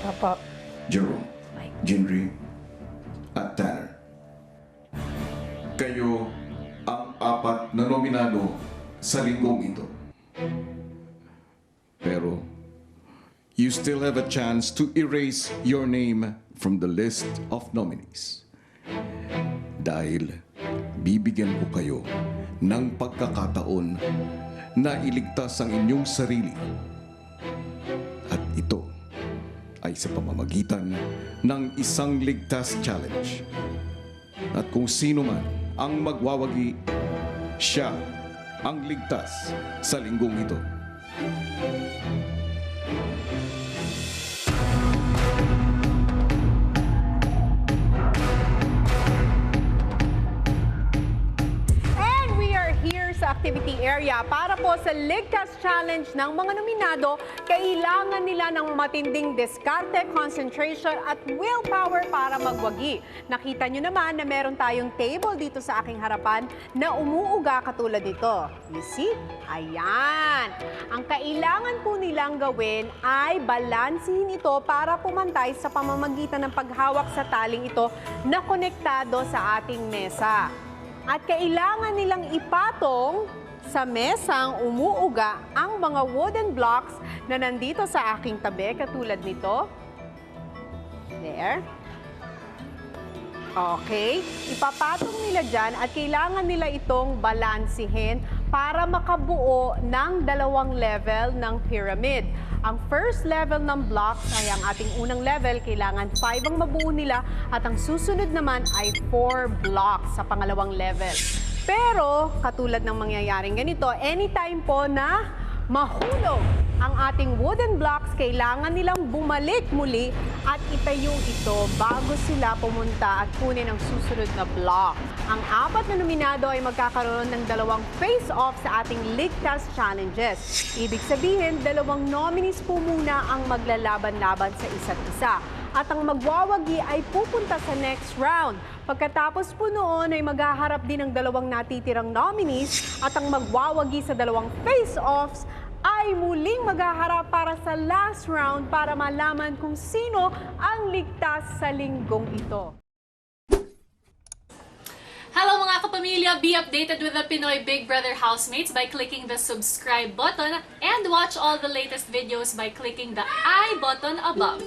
Papa. Jerome, Jinri, at Tanner. Kayo ang apat na nominado sa linggong ito. Pero, you still have a chance to erase your name from the list of nominees. Dahil bibigyan ko kayo ng pagkakataon na iligtas ang inyong sarili. At ito ay sa pamamagitan ng isang ligtas challenge. At kung sino man ang magwawagi, siya ang ligtas sa linggong ito. Sa activity area para po sa Ligtas Challenge ng mga nominado, kailangan nila ng matinding diskarte, concentration at willpower para magwagi. Nakita nyo naman na meron tayong table dito sa aking harapan na umuuga katulad nito. You see? Ayan. Ang kailangan po nilang gawin ay balansihin ito para pumantay sa pamamagitan ng paghawak sa taling ito na konektado sa ating mesa. At kailangan nilang ipatong sa mesang umuuga ang mga wooden blocks na nandito sa aking tabi, katulad nito. There. Okay. Ipapatong nila dyan at kailangan nila itong balansihin para makabuo ng 2 level ng pyramid. Ang first level ng blocks ay ang ating unang level, kailangan 5 ang mabuo nila at ang susunod naman ay 4 blocks sa pangalawang level. Pero katulad ng mangyayaring ganito, anytime po na mahulog ang ating wooden blocks, kailangan nilang bumalik muli at itayo ito bago sila pumunta at kunin ang susunod na block. Ang 4 na nominado ay magkakaroon ng 2 face-off sa ating Ligtas Challenges. Ibig sabihin, 2 nominees po muna ang maglalaban-laban sa isa't isa. At ang magwawagi ay pupunta sa next round. Pagkatapos po noon ay maghaharap din ng 2 natitirang nominees at ang magwawagi sa 2 face-offs ay muling maghaharap para sa last round para malaman kung sino ang ligtas sa linggong ito. Hello mga kapamilya! Be updated with the Pinoy Big Brother housemates by clicking the subscribe button and watch all the latest videos by clicking the I button above.